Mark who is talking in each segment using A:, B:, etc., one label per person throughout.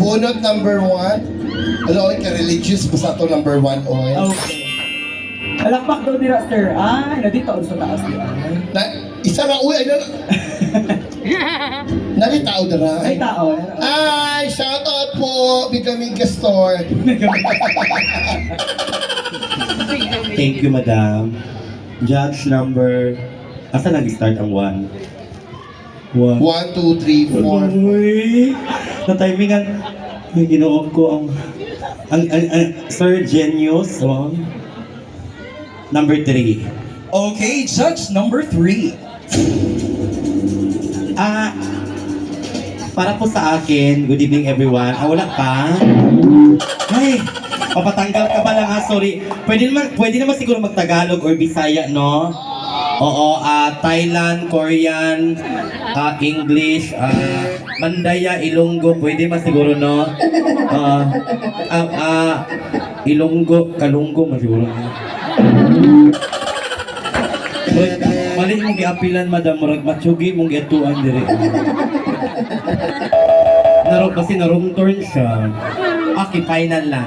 A: bunot number 1. Ano, oy, ka-religious ba sa to number 1, oy?
B: Okay. Alakpak daw nila, sir. Nandito sa taas niya.
A: Na, isa ra, uy, ano? Nari tao na ra.
B: Ay, tao.
A: Ay, shout out po, Bigamiga Store.
C: Thank you, madam. Judge number... Asa nag-start ang 1? 1.
A: 1, 2, 3, 4.
C: Uy! Na-timingan. Ay, ginoon ko ang Sir Genius. Number 3.
B: Okay, judge number 3.
C: Para po sa akin, good evening everyone. Wala pa? Ay, papatanggal ka ba lang ha? Sorry. Pwede naman siguro magtagalog or Bisaya, no? Oo, Thailand, Korean, English, Mandaya, Ilonggo, pwede mas siguro, no? Ilonggo, Kalunggo, mas siguro. Mali mong giapilan, madam, murag matsugi mong giatuan diri. Kasi narong turn siya. Okay, final lang.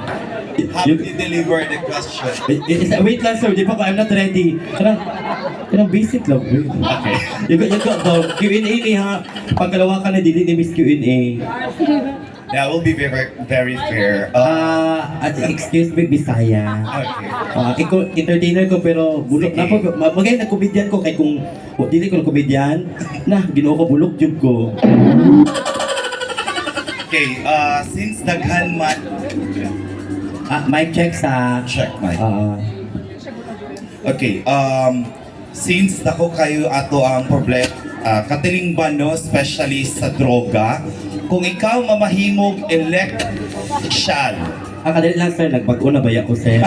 D: Have to deliver the question.
C: Wait lang, sir. Di pa ko, I'm not ready. Kanang basic lang, bro. Okay. Yung Q&A ni ha. Pagkalawa ka na, dili ni Miss Q&A.
D: That will be very, very fair.
C: Excuse me, Bisaya.
D: Okay.
C: Ikaw, entertainer ko, pero bulok na po. Magay na komedyan ko, kay kung dili ko na komedyan, ginoo ko bulok jud ko.
D: Okay, since daghan man...
C: Mic check sa...
D: Check, mic. Okay, since dako kayo ato ang problem, katiling ba no, especially sa droga, kung ikaw mamahimog electrical.
C: Kadali lang, sir. Nagbago na baya ko, sir.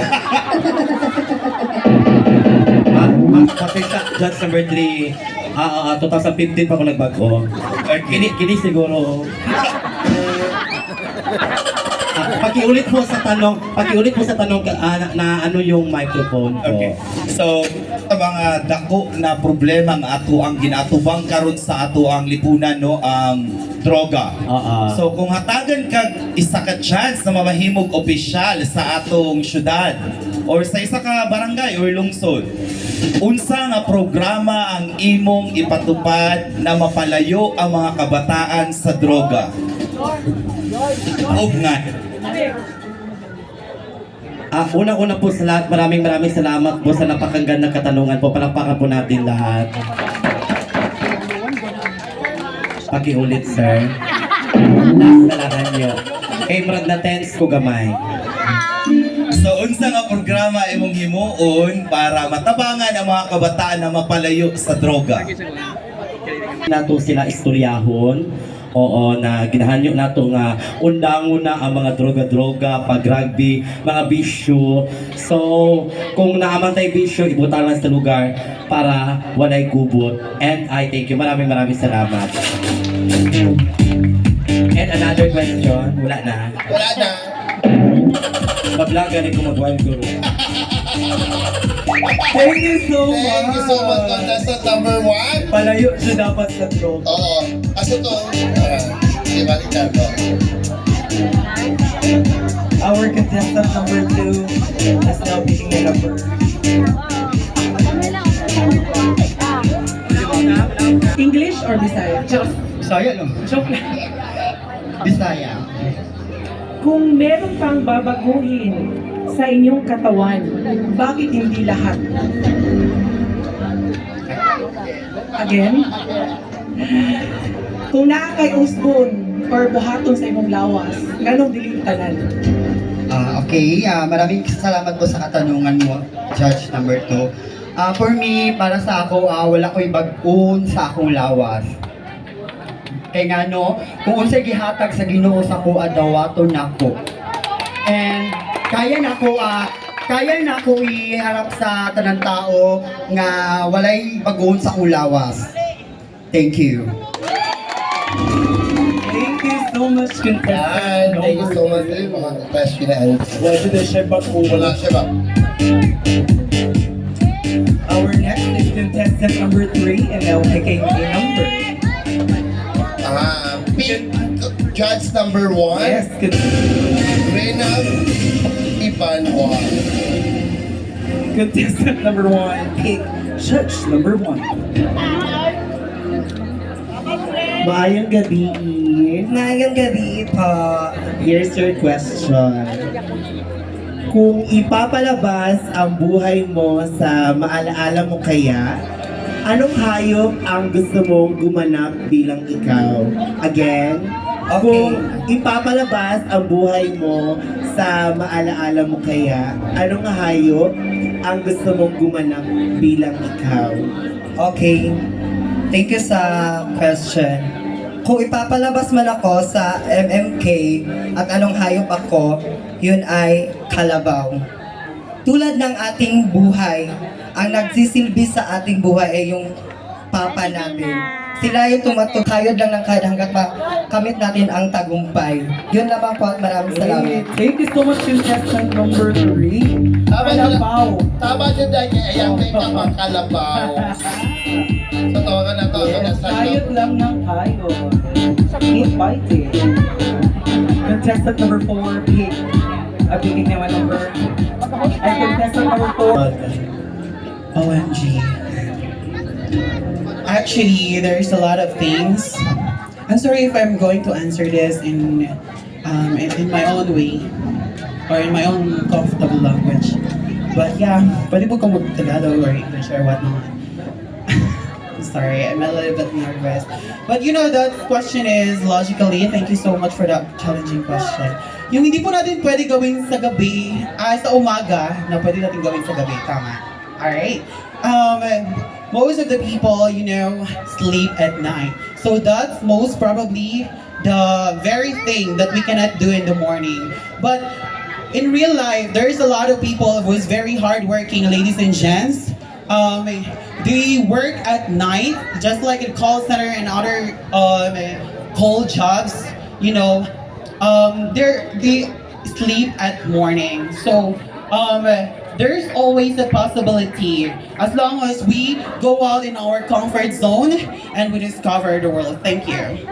C: Pasensya, judge number 3. 2015 pa ako nagbago.
D: Okay.
C: Kini siguro. Pakiulit po sa tanong na ano yung microphone ko.
D: Okay. So, sa mga dako na problema nga ato ang ginatubang karon sa ato ang lipunan no, ang droga. So, kung hatagan kag isa ka chance na mamahimog opisyal sa atong syudad or sa isa ka barangay or lungsod, unsa nga programa ang imong ipatupad na mapalayo ang mga kabataan sa droga? Og nga.
C: Una-una po sa lahat, maraming salamat po sa napakagandang katanungan po. Palakpakan po natin lahat. Pakiulit, sir. Nasalahan nyo. Murag na tense ko gamay.
D: So, unsa nga programa imong himuon para matabangan ang mga kabataan na mapalayo sa droga?
C: Nato sila istoryahon. Oo, na ginahanyo nato nga undangon na ang mga droga-droga, pag-rugby, mga bisyo. So, kung naamantay bisyo, ibutan lang sa lugar para walay gubot. And I thank you. Maraming salamat. And another question, wala na.
A: Wala na.
C: Mablaga rin kung mag-wild guru.
B: Thank you so much.
A: Thank you so much, contestant number 1.
B: Palayo siya dapat sa droga.
A: Oo. Aso to? Di ba, Ricardo?
B: Our contestant number 2 is now picking the number. English or Bisaya?
E: Bisaya no?
B: Joke lang.
E: Bisaya.
F: Kung meron pang babaguhin sa inyong katawan, bakit hindi lahat? Again? Kung naa kay usbon or buhaton sa imong lawas, ganong dili tanan?
E: Okay, maraming salamat po sa katanungan mo, Judge number 2. For me, para sa ako, wala ko'y bag-on sa akong lawas. Kaya nga no, kung unsay gihatag sa Ginoo sa ko adawaton nako. And kaya na ko iharap sa tanang tao nga walay bag-on sa akong lawas. Thank you.
B: Thank you so much, contestant.
A: Thank you so much. Mga question na answer.
B: Wala siya ba po?
A: Wala siya ba?
B: Our next is contestant number 3 and now picking a number.
A: Pink. Judge number 1,
B: Yes,
A: Reyna Ibanwa.
B: contestant number 1, pick judge number 1.
G: Maayong gabi.
B: Ngayong gabi po.
G: Here's your question. Kung ipapalabas ang buhay mo sa maalaala mo kaya, anong hayop ang gusto mong gumanap bilang ikaw? Again,
B: Okay.
G: kung ipapalabas ang buhay mo sa maalaala mo kaya, anong hayop ang gusto mong gumanap bilang ikaw?
B: Okay. Thank you sa question. Kung ipapalabas man ako sa MMK at anong hayop ako, yun ay kalabaw. Tulad ng ating buhay, ang nagsisilbi sa ating buhay ay yung papa natin. Sila yung tumatutayod lang ng kahit hanggat makamit natin ang tagumpay. Yun lamang po at maraming salamat.
F: Thank you so much, contestant number 3.
A: Tama
F: Kalabaw.
A: Tama dyan dahil ayan kay Tama Kalabaw. So tawagan na to.
F: Yes, hayop lang ng hayop. Keep fighting. Contestant number 4, pick. Picking naman number. And contestant number 4.
B: OMG. Actually, there's a lot of things. I'm sorry if I'm going to answer this in my own way or in my own comfortable language. But yeah, pwede po kong mag-Tagalog or English or whatnot. I'm sorry, I'm a little bit nervous. But you know, that question is logically, thank you so much for that challenging question. Yung hindi po natin pwede gawin sa gabi, sa umaga, na pwede natin gawin sa gabi, tama. Alright? Most of the people, you know, sleep at night. So that's most probably the very thing that we cannot do in the morning. But in real life, there's a lot of people who is very hardworking, ladies and gents. They work at night, just like in call center and other call jobs. You know, they sleep at morning. So there's always a possibility as long as we go out in our comfort zone and we discover the world. Thank you.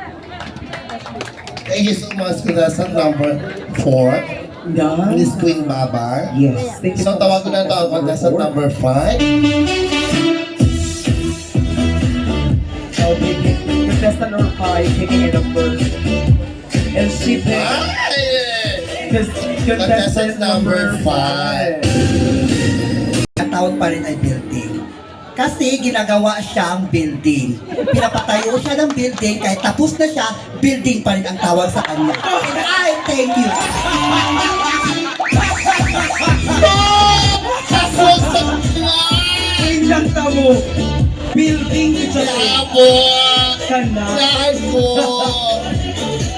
A: Thank you so much, contestant number 4.
G: Done?
A: Miss Queen Babar.
G: Yes. Thank you
A: So tawagan na to ang contestant number 5.
F: Okay, contestant number 5, picking a number. And she picked contestant number 5.
E: Tawag pa rin ay building. Kasi ginagawa siya ang building. Pinapatayo siya ng building, kahit tapos na siya, building pa rin ang tawag sa kanya. And I thank you.
F: Tingnan ka mo! Building ito ka na.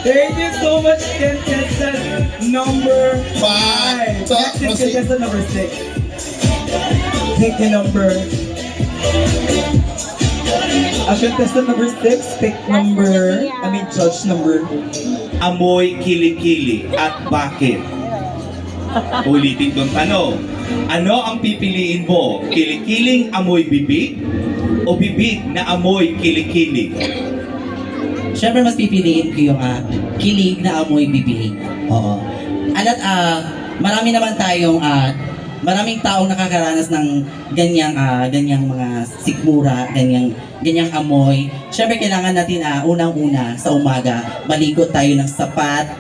F: Thank you so much, contestant number 5.
A: So,
F: Next is
A: proceed.
F: contestant number 6. Pick the number. Contestant number 6, pick number, judge number.
D: Amoy kilikili at bakit? Ulitin kong tanong. Ano ang pipiliin mo? Kilikiling amoy bibig o bibig na amoy kilikili?
H: Siyempre mas pipiliin ko yung kilig na amoy bibig. Oo. At marami naman tayong maraming taong nakakaranas ng ganyang mga sikmura, ganyang amoy. Siyempre kailangan natin unang-una sa umaga, maligo tayo ng sapat,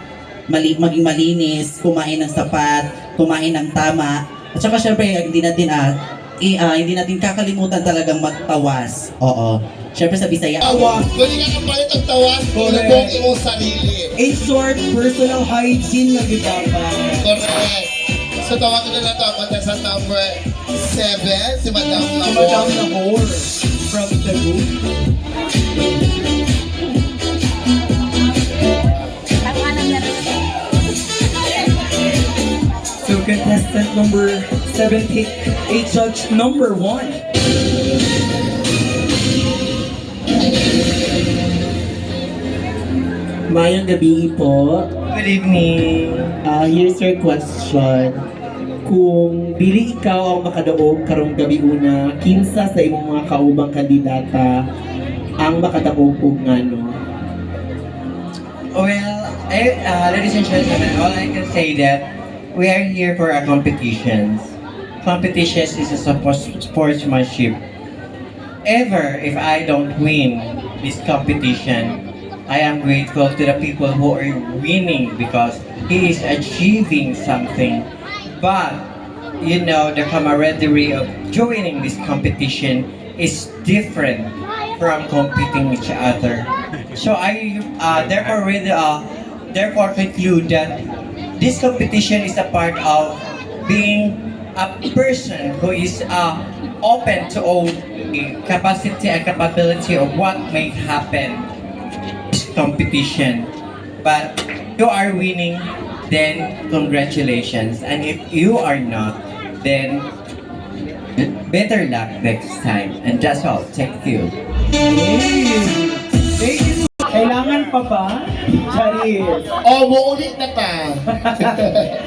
H: maging malinis, kumain ng sapat, kumain ng tama. At saka siyempre hindi natin kakalimutan talagang magtawas. Oo. Siyempre sa Bisaya.
A: Kuli ka kapalit ang tawas, ilabong imong sarili.
B: In short, personal hygiene na dapat.
A: Correct. So tawagan na nato ang contestant number 7, si Madam
B: Madam
A: Nahor.
B: Nahor from Cebu. So contestant number 7, pick a judge number 1.
G: Mayang gabi po.
B: Good evening.
G: Here's your question. Kung dili ikaw ang makadaog karong gabi una, kinsa sa imong mga kaubang kandidata ang makadaog og ngano?
B: Well,
I: Ladies and gentlemen, all I can say that we are here for our competitions. Competitions is a sportsmanship. Ever if I don't win this competition, I am grateful to the people who are winning because he is achieving something. But you know, the camaraderie of joining this competition is different from competing each other. So I therefore conclude that this competition is a part of being a person who is open to all the capacity and capability of what may happen in this competition. But if you are winning, then congratulations. And if you are not, then better luck next time. And that's all. Thank you.
F: Kailangan pa ba? Charis.
A: Oh, muulit na ta.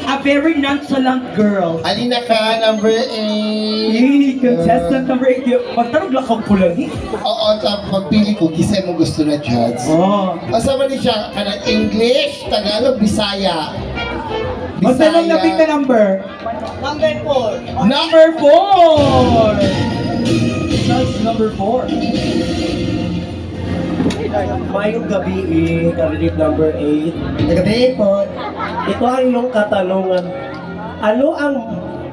F: A very nonchalant girl.
A: Alina ka, number 8.
F: Hey, contestant number 8. Magtanong lang kang kulagi.
A: Oo, sa pagpili ko, kisay mo gusto na judge.
F: Oh.
A: Asama ni siya ka ng English, Tagalog, Bisaya.
F: Magtanong na pick the number.
A: Number 4.
F: Number 4! Judge number 4.
G: Mayong gabi, candidate number 8.
E: Gabi po.
G: Ito ang iyong katanungan. Ano ang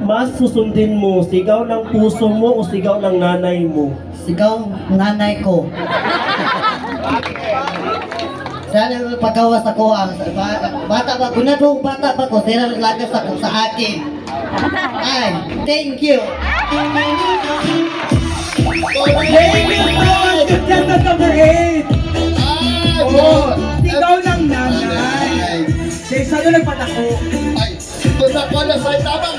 G: mas susundin mo? Sigaw ng puso mo o sigaw ng nanay mo?
E: Sigaw nanay ko. Sana pagkawas ako ang bata pa ko na doon bata pa ko sila lagas ako sa akin. Ay, thank you.
F: Contestant number 8. Oh, sigaw ng nanay. Say, sa'yo nagpatako.
A: Ay, basta ko na sa tama